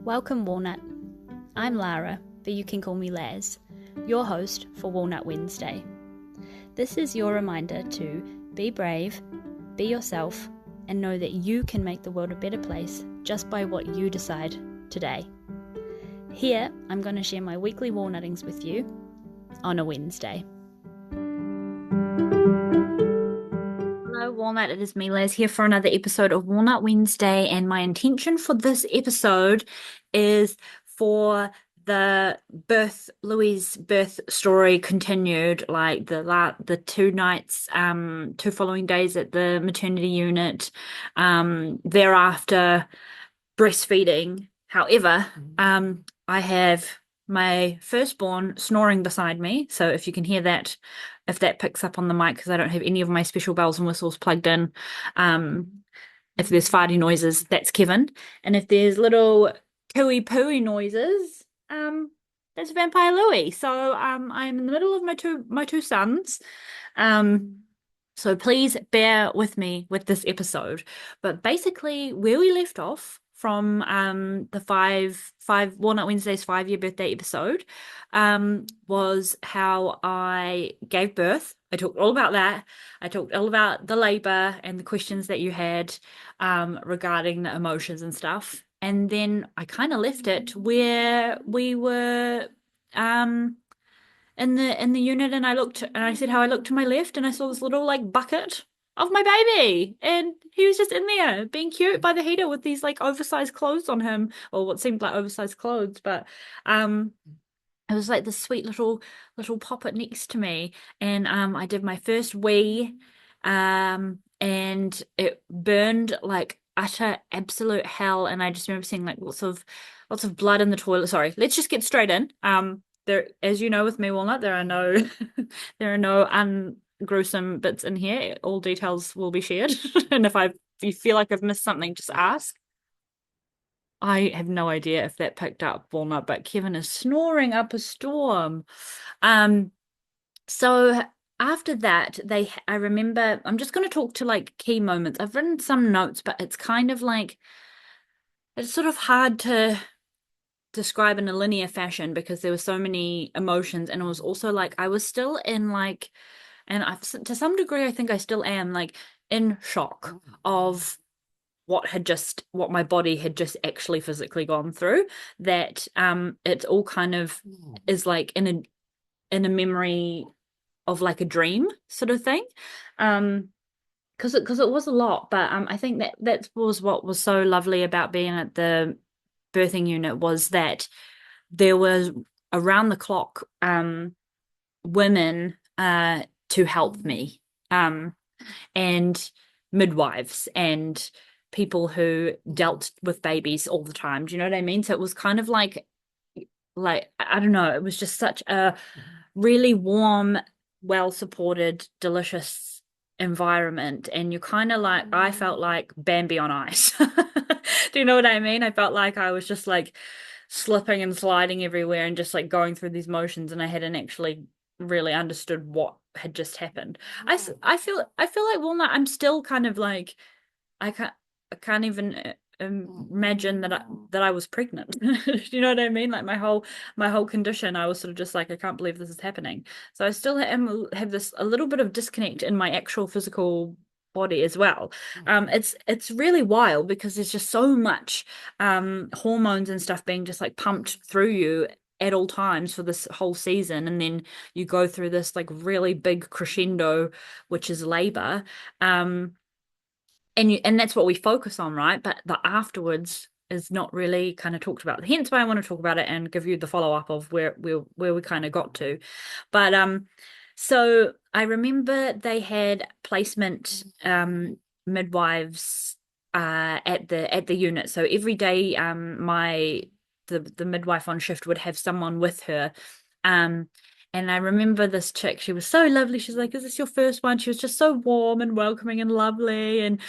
Welcome, Walnut. I'm Lara, but you can call me Laz, your host for Walnut Wednesday. This is your reminder to be brave, be yourself, and know that you can make the world a better place just by what you decide today. Here, I'm going to share my weekly walnuttings with you on a Wednesday. Hello, Walnut. It is me, Laz, here for another episode of Walnut Wednesday, and my intention for this episode is for the Louie's birth story continued, like the 2 nights, 2 following days at the maternity unit, thereafter breastfeeding. However, I have my firstborn snoring beside me, so if you can hear that, if that picks up on the mic, because I don't have any of my special bells and whistles plugged in, if there's farty noises, that's Kevin, and if there's little cooey pooey noises, that's Vampire Louie. So I'm in the middle of my two sons, so please bear with me with this episode. But basically, where we left off from the five Walnut Wednesday's 5-year birthday episode was how I gave birth. I talked all about that. I talked all about the labor and the questions that you had regarding the emotions and stuff. And then I kind of left it where we were in the unit, and I said how I looked to my left and I saw this little like bucket of my baby, and he was just in there being cute by the heater with these like oversized clothes on him, or what seemed like oversized clothes, but it was like this sweet little poppet next to me, and I did my first wee, and it burned like utter absolute hell, and I just remember seeing like lots of blood in the toilet. Sorry, let's just get straight in. There, as you know, with me, Walnut, there are no there are no gruesome bits in here. All details will be shared, and if you feel like I've missed something, just ask. I have no idea if that picked up, Walnut, but Kevin is snoring up a storm. So after that, I remember, I'm just going to talk to like key moments. I've written some notes, but it's kind of like, it's sort of hard to describe in a linear fashion because there were so many emotions, and it was also like I was still in like, and I've to some degree I think I still am like in shock of what my body had just actually physically gone through, that it's all kind of is like in a memory of like a dream sort of thing, because it was a lot, but I think that was what was so lovely about being at the birthing unit, was that there was around the clock women to help me, and midwives and people who dealt with babies all the time. Do you know what I mean? So it was kind of like I don't know, it was just such a really warm, well supported, delicious environment, and you kind of like, I felt like Bambi on ice. Do you know what I mean? I felt like I was just like slipping and sliding everywhere and just like going through these motions, and I hadn't actually really understood what had just happened. I feel like, Walnut, I'm still kind of like, I can't even imagine that I was pregnant. You know what I mean? Like my whole condition, I was sort of just like, I can't believe this is happening. So I still have this a little bit of disconnect in my actual physical body as well. It's really wild because there's just so much hormones and stuff being just like pumped through you at all times for this whole season, and then you go through this like really big crescendo, which is labor. And that's what we focus on, right? But the afterwards is not really kind of talked about. Hence why I want to talk about it and give you the follow-up of where we kind of got to. But so I remember they had placement midwives at the unit. So every day the midwife on shift would have someone with her. And I remember this chick, she was so lovely. She's like, "Is this your first one?" She was just so warm and welcoming and lovely. And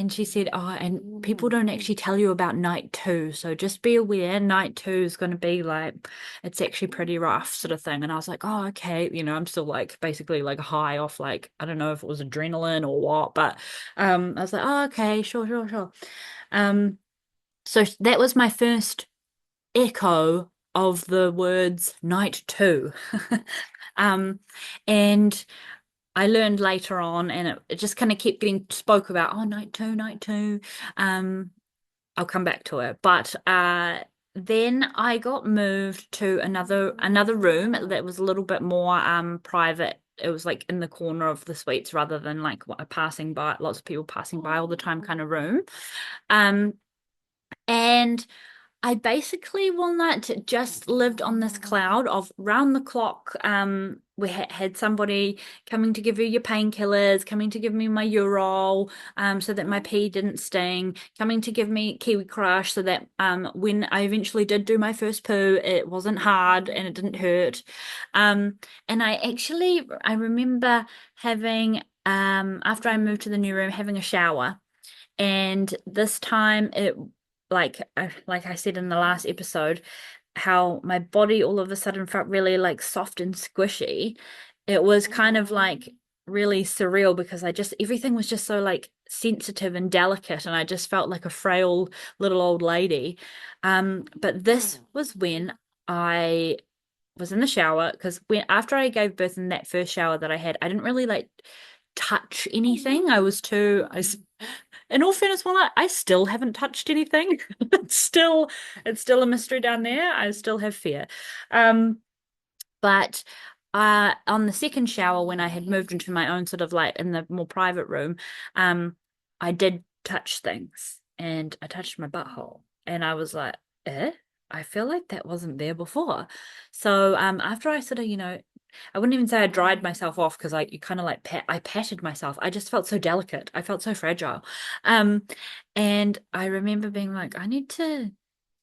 she said, "Oh, and people don't actually tell you about night 2. So just be aware, night 2 is going to be like, it's actually pretty rough," sort of thing. And I was like, "Oh, okay." You know, I'm still like basically like high off, like, I don't know if it was adrenaline or what, but I was like, "Oh, okay, sure, sure, sure." So that was my first echo of the words night two. Um, and I learned later on, and it just kind of kept getting spoke about, oh, night two, night two. Um, I'll come back to it. But then I got moved to another room that was a little bit more private. It was like in the corner of the suites rather than like a passing by, lots of people passing by all the time kind of room. Um, and I basically, Walnut, just lived on this cloud of round the clock. We had somebody coming to give you your painkillers, coming to give me my Urol, so that my pee didn't sting, coming to give me Kiwi Crush, so that when I eventually did do my first poo, it wasn't hard and it didn't hurt. And I remember having after I moved to the new room, having a shower. And this time it like I said in the last episode, how my body all of a sudden felt really like soft and squishy. It was kind of like really surreal because I just everything was just so like sensitive and delicate and I just felt like a frail little old lady. But this was when I was in the shower because when after I gave birth in that first shower that I had, I didn't really like touch anything. In all fairness, well, I still haven't touched anything. It's still a mystery down there. I still have fear. Um, but on the second shower, when I had moved into my own sort of like in the more private room, I did touch things and I touched my butthole and I was like, eh? I feel like that wasn't there before. So after I sort of, I wouldn't even say I dried myself off because I you kind of like I patted myself. I just felt so delicate. I felt so fragile. Um, and I remember being like, I need to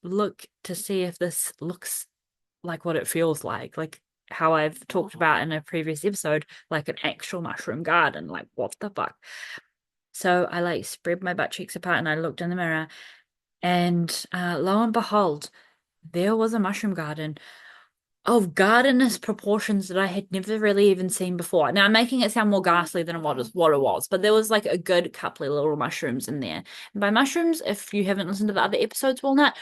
look to see if this looks like what it feels like how I've talked about in a previous episode, like an actual mushroom garden. Like, what the fuck? So I like spread my butt cheeks apart and I looked in the mirror, and lo and behold, there was a mushroom garden of gardenous proportions that I had never really even seen before. Now I'm making it sound more ghastly than what it was, but there was like a good couple of little mushrooms in there. And by mushrooms, if you haven't listened to the other episodes, Walnut,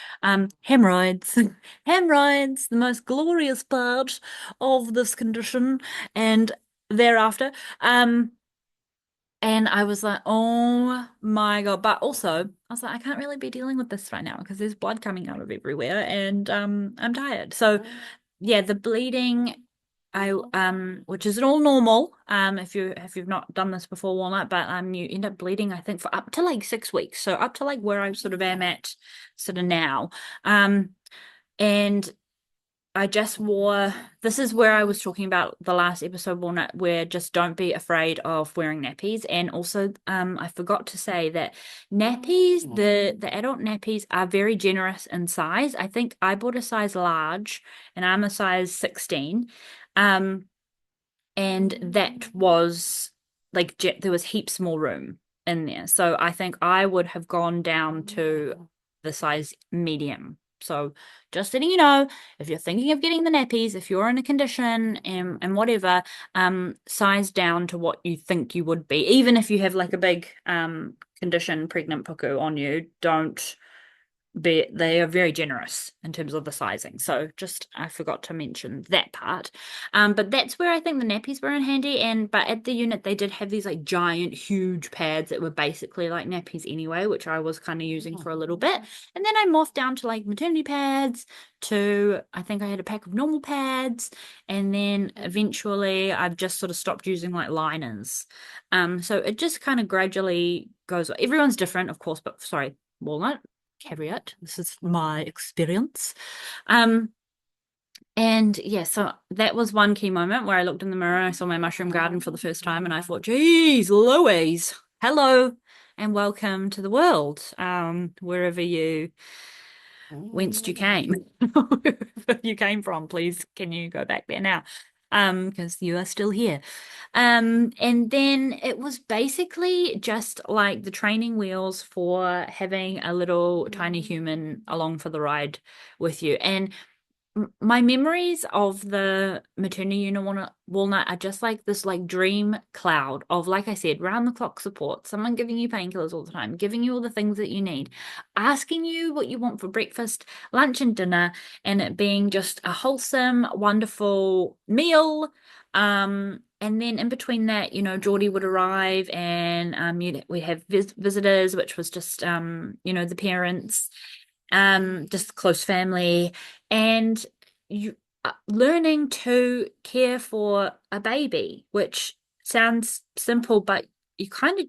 hemorrhoids. Hemorrhoids, the most glorious part of this condition and thereafter. And I was like, oh my God. But also, I was like, I can't really be dealing with this right now because there's blood coming out of everywhere and I'm tired. So yeah, the bleeding, which is all normal, if you've not done this before, Walnut, but you end up bleeding, I think, for up to like 6 weeks. So up to like where I sort of am at sort of now. And I just wore, this is where I was talking about the last episode, Walnut, where just don't be afraid of wearing nappies. And also, I forgot to say that nappies, the adult nappies are very generous in size. I think I bought a size large and I'm a size 16. Um, and that was like there was heaps more room in there. So I think I would have gone down to the size medium. So just letting you know, if you're thinking of getting the nappies, if you're in a condition and whatever, size down to what you think you would be. Even if you have like a big condition, pregnant puku on you, don't they are very generous in terms of the sizing. So just I forgot to mention that part. But that's where I think the nappies were in handy. But at the unit they did have these like giant, huge pads that were basically like nappies anyway, which I was kind of using for a little bit. And then I morphed down to like maternity pads, to I think I had a pack of normal pads, and then eventually I've just sort of stopped using like liners. So it just kind of gradually goes. Everyone's different, of course, but sorry, Walnut caveat. This is my experience. Um, and yeah, so that was one key moment where I looked in the mirror and I saw my mushroom garden for the first time, and I thought, geez, Louise, hello and welcome to the world. Wherever you whence you came, wherever you came from, please, can you go back there now? Because you are still here. And then it was basically just like the training wheels for having a little tiny human along for the ride with you. And my memories of the maternity unit Walnut are just like this like dream cloud of, like I said, round the clock support, someone giving you painkillers all the time, giving you all the things that you need, asking you what you want for breakfast, lunch, and dinner, and it being just a wholesome, wonderful meal. And then in between that, Geordie would arrive, and we have visitors, which was just the parents, just close family, and you learning to care for a baby, which sounds simple, but you kind of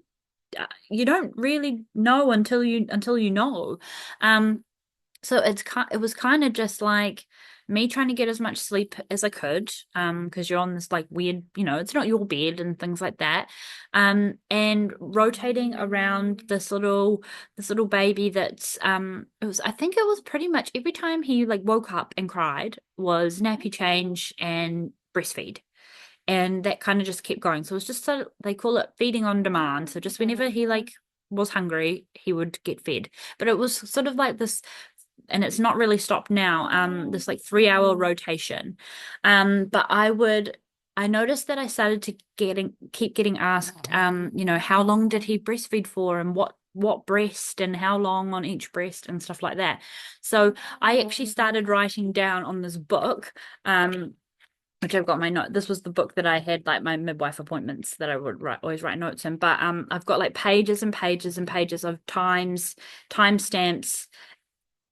you don't really know until you know. Um, so it was kind of just like me trying to get as much sleep as I could, because you're on this like weird, it's not your bed and things like that, and rotating around this little baby that's I think it was pretty much every time he like woke up and cried was nappy change and breastfeed. And that kind of just kept going. So it was just sort of, they call it feeding on demand. So just whenever he like was hungry, he would get fed. But it was sort of like this, and it's not really stopped now, this like 3 hour rotation. But I noticed that I started to keep getting asked, how long did he breastfeed for, and what breast and how long on each breast and stuff like that. So I actually started writing down on this book, which I've got my note. This was the book that I had like my midwife appointments that I would always write notes in. But I've got like pages and pages and pages of timestamps,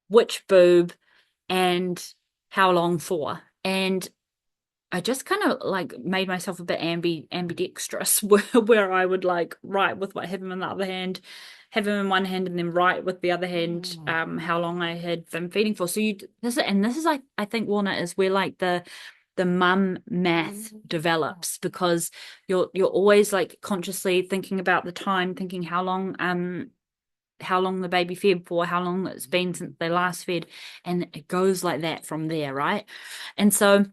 which boob, and how long for. And I just kind of like made myself a bit ambidextrous where I would like write with what have him in the other hand, have him in one hand, and then write with the other hand how long I had been feeding for. So this is like, I think, Walnut, is where like the mum math develops, because you're always like consciously thinking about the time, thinking how long the baby fed for, how long it's been since they last fed, and it goes like that from there, right? And so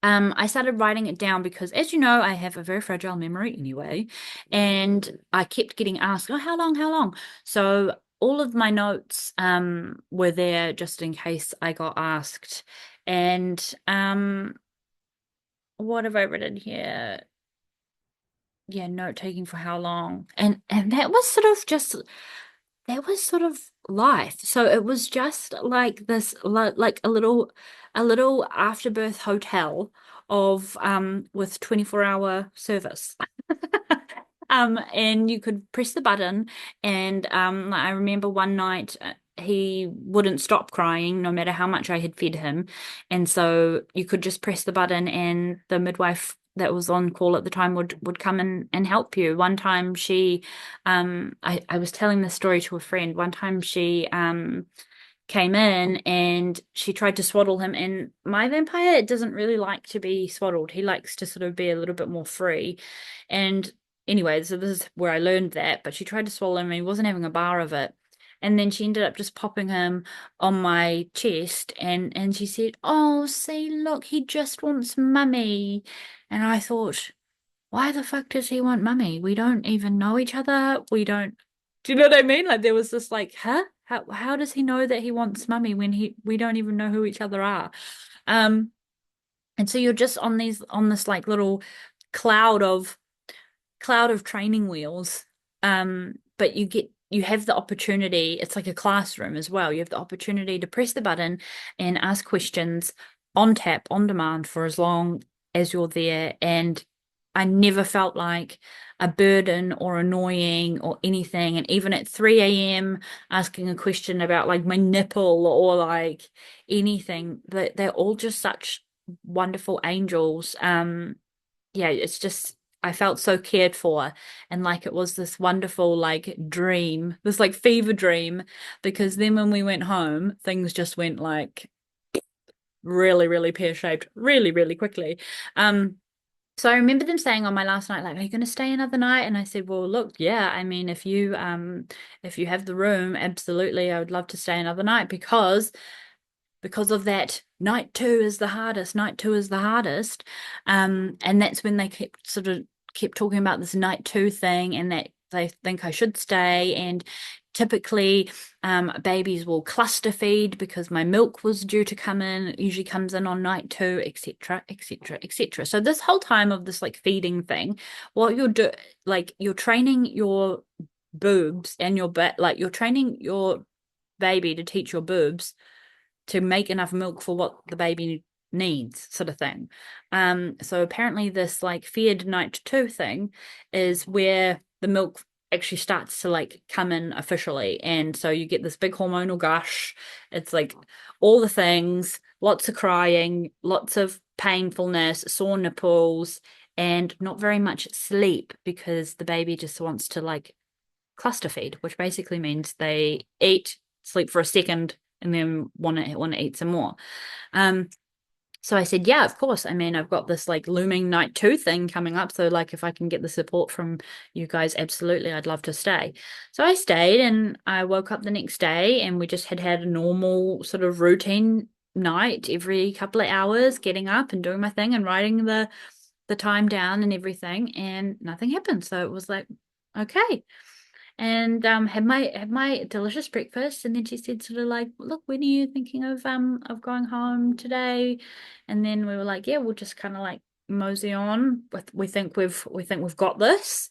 I started writing it down because, as you know, I have a very fragile memory anyway, and I kept getting asked, "Oh, how long? How long?" So all of my notes were there just in case I got asked. And what have I written here? Yeah, note taking for how long, and that was sort of life. So it was just like this, like a little afterbirth hotel of with 24-hour service. And you could press the button, and I remember one night he wouldn't stop crying no matter how much I had fed him, and so you could just press the button, and the midwife that was on call at the time would come and help you. One time I was telling this story to a friend. One time she came in and she tried to swaddle him, and my vampire doesn't really like to be swaddled. He likes to sort of be a little bit more free. And anyway, so this is where I learned that. But she tried to swallow him, and he wasn't having a bar of it. And then she ended up just popping him on my chest, and she said, "Oh, see, look, he just wants mummy." And I thought, why the fuck does he want mummy? We don't even know each other. We don't. Do you know what I mean? Like there was this like, huh? How does he know that he wants mummy when we don't even know who each other are? Um, and so you're just on this like little cloud of cloud of training wheels. But you have the opportunity, it's like a classroom as well. You have the opportunity to press the button and ask questions on tap, on demand, for as long as you're there. And I never felt like a burden or annoying or anything. And even at 3 a.m. asking a question about like my nipple or like anything, that they're all just such wonderful angels. Yeah, it's just, I felt so cared for, and like it was this wonderful like dream, this like fever dream, because then when we went home, things just went like really, really pear-shaped really, really quickly. Um, so I remember them saying on my last night, like, "Are you going to stay another night?" And I said, "Well, look, yeah, I mean, if you have the room, absolutely, I would love to stay another night, because of that, night two is the hardest, night two is the hardest." And that's when they kept talking about this night two thing, and that they think I should stay. And typically, babies will cluster feed because my milk was due to come in. It usually comes in on night two, etc., etc., etc. So this whole time of this like feeding thing, what you're do like you're training your boobs and your like you're training your baby to teach your boobs to make enough milk for what the baby needs, sort of thing. So apparently this like fed night two thing is where the milk actually starts to like come in officially. And so you get this big hormonal gush. It's like all the things, lots of crying, lots of painfulness, sore nipples, and not very much sleep because the baby just wants to like cluster feed, which basically means they eat, sleep for a second, and then want to eat some more. Um, so I said, yeah, of course. I mean, I've got this like looming night two thing coming up. So like if I can get the support from you guys, absolutely, I'd love to stay. So I stayed and I woke up the next day and we just had a normal sort of routine night every couple of hours, getting up and doing my thing and writing the time down and everything, and nothing happened. So it was like, okay, and had my delicious breakfast, and then she said sort of like, look, when are you thinking of going home today? And then we were like, yeah, we'll just kind of like mosey on with we think we've got this.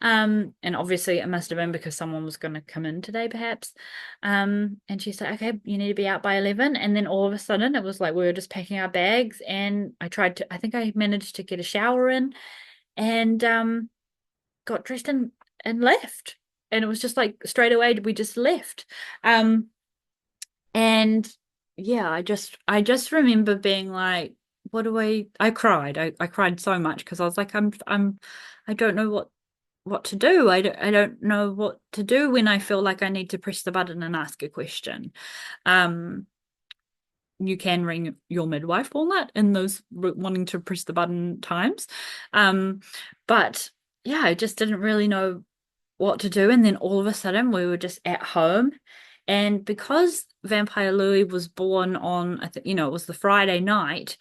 And obviously it must have been because someone was going to come in today perhaps. And she said, okay, you need to be out by 11. And then all of a sudden it was like we were just packing our bags, and I think I managed to get a shower in, and got dressed and left. And it was just like straight away we just left. And yeah, I just remember being like, what do I cried. I cried so much because I was like, I don't know what to do. I don't know what to do when I feel like I need to press the button and ask a question. Um you can ring your midwife, Walnut, in those wanting to press the button times. Um, but yeah, I just didn't really know what to do. And then all of a sudden we were just at home. And because Vampire Louie was born on, I think, it was the Friday night,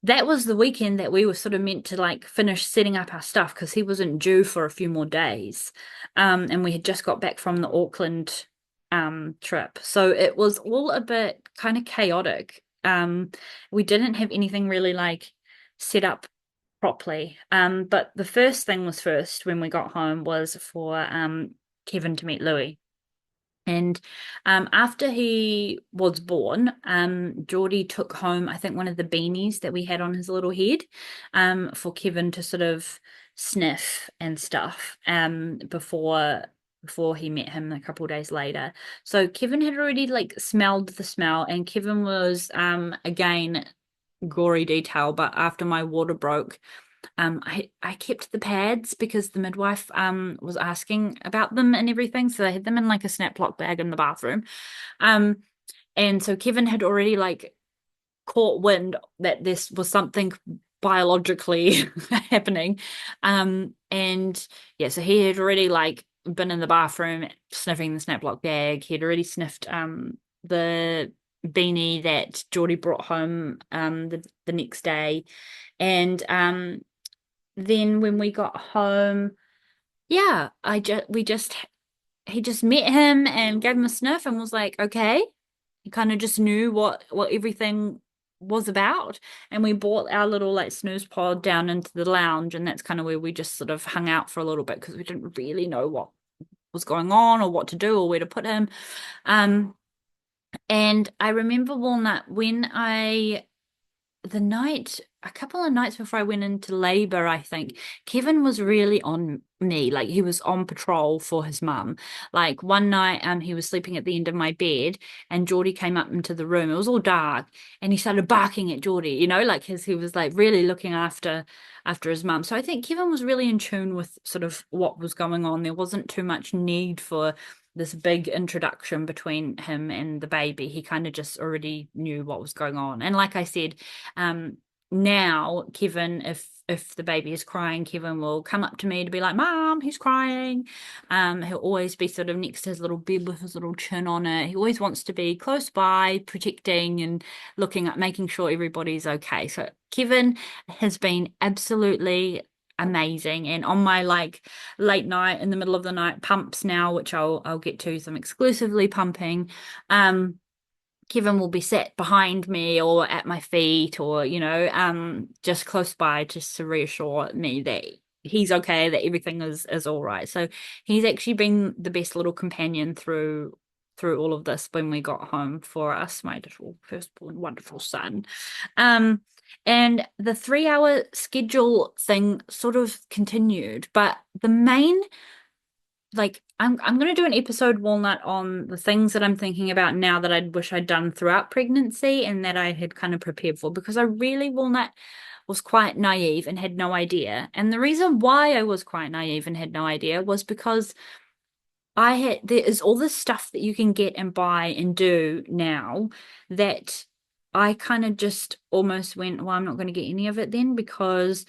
that was the weekend that we were sort of meant to like finish setting up our stuff because he wasn't due for a few more days. And we had just got back from the Auckland trip. So it was all a bit kind of chaotic. We didn't have anything really like set up properly. But the first thing was first when we got home was for Kevin to meet Louie. And after he was born, Geordie took home, I think, one of the beanies that we had on his little head, for Kevin to sort of sniff and stuff, before he met him a couple of days later. So Kevin had already like smelled the smell, and Kevin was again gory detail, but after my water broke, I kept the pads because the midwife was asking about them and everything. So I had them in like a snap lock bag in the bathroom. Um, and so Kevin had already like caught wind that this was something biologically happening. And yeah, so he had already like been in the bathroom sniffing the snap lock bag. He'd already sniffed the beanie that Geordie brought home the next day. And then when we got home, yeah, he just met him and gave him a sniff and was like, okay. He kind of just knew what everything was about. And we brought our little like snooze pod down into the lounge, and that's kind of where we just sort of hung out for a little bit because we didn't really know what was going on or what to do or where to put him. And I remember, Walnut, when a couple of nights before I went into labor, I think Kevin was really on me. Like he was on patrol for his mum. Like one night, he was sleeping at the end of my bed, and Geordie came up into the room. It was all dark, and he started barking at Geordie. Like he was like really looking after his mum. So I think Kevin was really in tune with sort of what was going on. There wasn't too much need for this big introduction between him and the baby. He kind of just already knew what was going on. And like I said, now Kevin, if the baby is crying, Kevin will come up to me to be like, Mom, he's crying. He'll always be sort of next to his little bed with his little chin on it. He always wants to be close by, protecting and looking at making sure everybody's okay. So Kevin has been absolutely amazing. And on my like late night in the middle of the night pumps now, which I'll get to some exclusively pumping, um Kevin will be sat behind me or at my feet or, just close by just to reassure me that he's okay, that everything is all right. So he's actually been the best little companion through all of this when we got home for us, my little firstborn wonderful son. Um, and the 3 hour schedule thing sort of continued, but the main like I'm gonna do an episode, Walnut, on the things that I'm thinking about now that I wish I'd done throughout pregnancy and that I had kind of prepared for because I really, Walnut, was quite naive and had no idea. And the reason why I was quite naive and had no idea was because there is all this stuff that you can get and buy and do now that I kind of just almost went, well, I'm not going to get any of it then because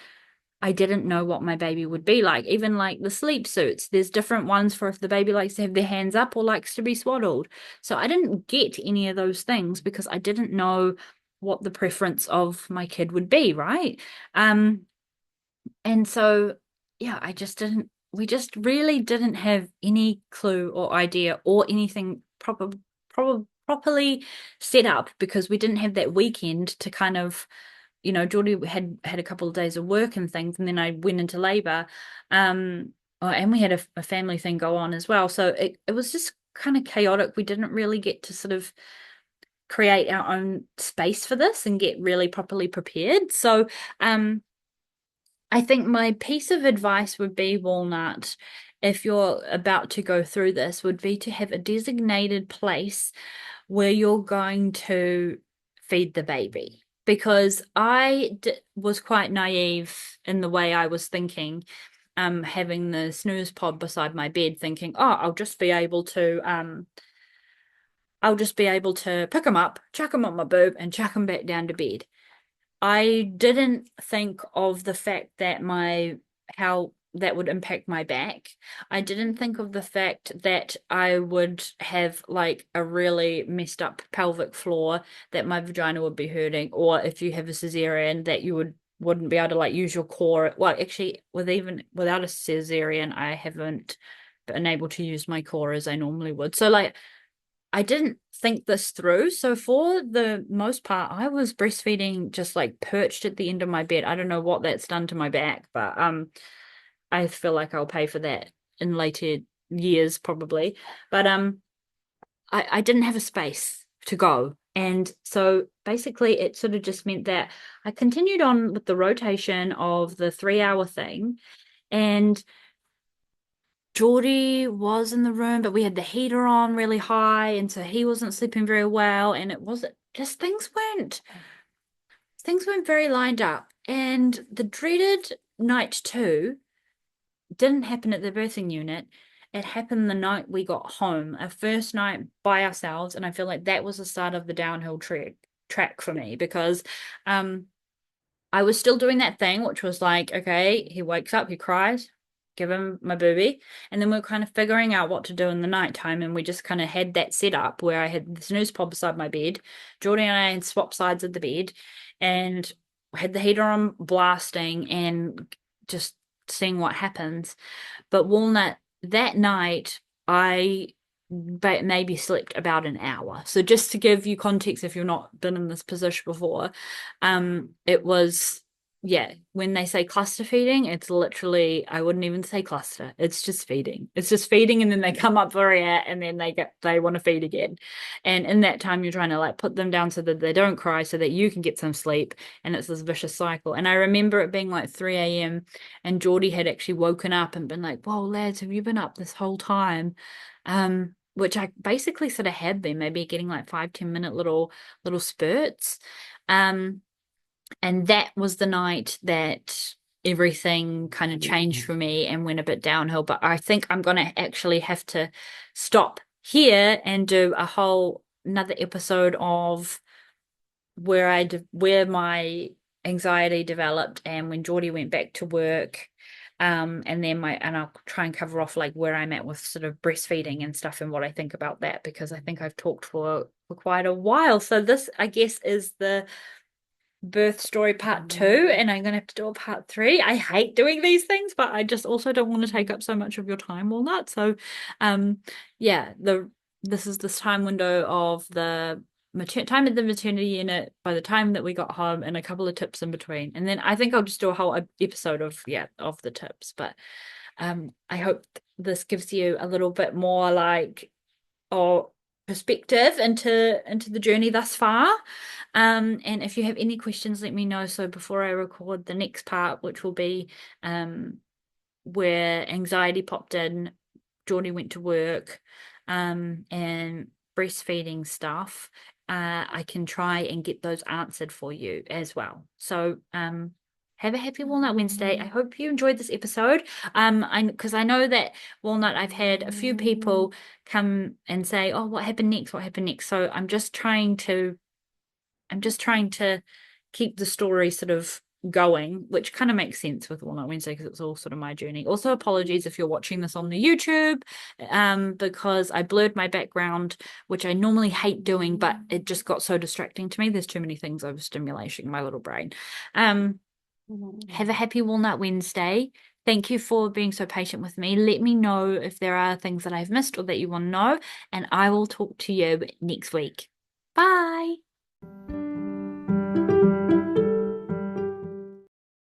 I didn't know what my baby would be like. Even like the sleep suits, there's different ones for if the baby likes to have their hands up or likes to be swaddled. So I didn't get any of those things because I didn't know what the preference of my kid would be, right? Um, and so, yeah, we just really didn't have any clue or idea or anything properly set up because we didn't have that weekend to kind of Geordie had a couple of days of work and things, and then I went into labor. And we had a family thing go on as well. So it was just kind of chaotic. We didn't really get to sort of create our own space for this and get really properly prepared. So um, I think my piece of advice would be, Walnut, if you're about to go through this, would be to have a designated place where you're going to feed the baby. Because was quite naive in the way I was thinking, having the snooze pod beside my bed, thinking, oh, I'll just be able to pick him up, chuck him on my boob, and chuck him back down to bed. I didn't think of the fact that how that would impact my back. I didn't think of the fact that I would have like a really messed up pelvic floor, that my vagina would be hurting, or if you have a cesarean that you wouldn't be able to like use your core. Well, actually, even without a cesarean, I haven't been able to use my core as I normally would. So like I didn't think this through. So for the most part, I was breastfeeding just like perched at the end of my bed. I don't know what that's done to my back, but I feel like I'll pay for that in later years probably. But I didn't have a space to go. And so basically it sort of just meant that I continued on with the rotation of the 3 hour thing. And Geordie was in the room, but we had the heater on really high, and so he wasn't sleeping very well. And it wasn't just things weren't very lined up. And the dreaded night two didn't happen at the birthing unit. It happened the night we got home, our first night by ourselves, and I feel like that was the start of the downhill track for me because I was still doing that thing, which was like, okay, he wakes up, he cries, give him my booby. And then we are kind of figuring out what to do in the nighttime. And we just kind of had that set up where I had the snooze pod beside my bed. Jordan and I had swapped sides of the bed and had the heater on blasting and just seeing what happens. But Walnut, that night, I maybe slept about an hour. So just to give you context, if you've not been in this position before, it was yeah, when they say cluster feeding, it's literally, I wouldn't even say cluster. It's just feeding. It's just feeding and then they come up for air and then they want to feed again. And in that time you're trying to like put them down so that they don't cry so that you can get some sleep and it's this vicious cycle. And I remember it being like 3 a.m. and Geordie had actually woken up and been like, "Whoa, lads, have you been up this whole time?" Which I basically sort of had been, maybe getting like 5-10 minute little spurts. And that was the night that everything kind of changed for me and went a bit downhill. But I think I'm going to actually have to stop here and do a whole another episode of where my anxiety developed and when Geordie went back to work. And then I'll try and cover off like where I'm at with sort of breastfeeding and stuff and what I think about that because I think I've talked for quite a while. So this, I guess, is birth story part two, and I'm gonna have to do a part three. I hate doing these things, but I just also don't want to take up so much of your time, Walnut. So, um, yeah, this is this time window of the time at the maternity unit by the time that we got home, and a couple of tips in between, and then I think I'll just do a whole episode of of the tips. But I hope this gives you a little bit more like or perspective into the journey thus far. And if you have any questions, let me know. So before I record the next part, which will be where anxiety popped in, Geordie went to work, and breastfeeding stuff, I can try and get those answered for you as well. So have a happy Walnut Wednesday. I hope you enjoyed this episode. Because I know that Walnut, I've had a few people come and say, "Oh, what happened next? What happened next?" So I'm just trying to keep the story sort of going, which kind of makes sense with Walnut Wednesday because it's all sort of my journey. Also, apologies if you're watching this on the YouTube, because I blurred my background, which I normally hate doing, but it just got so distracting to me. There's too many things overstimulating my little brain. Um, have a happy Walnut Wednesday. Thank you for being so patient with me. Let me know if there are things that I've missed or that you want to know, and I will talk to you next week. Bye.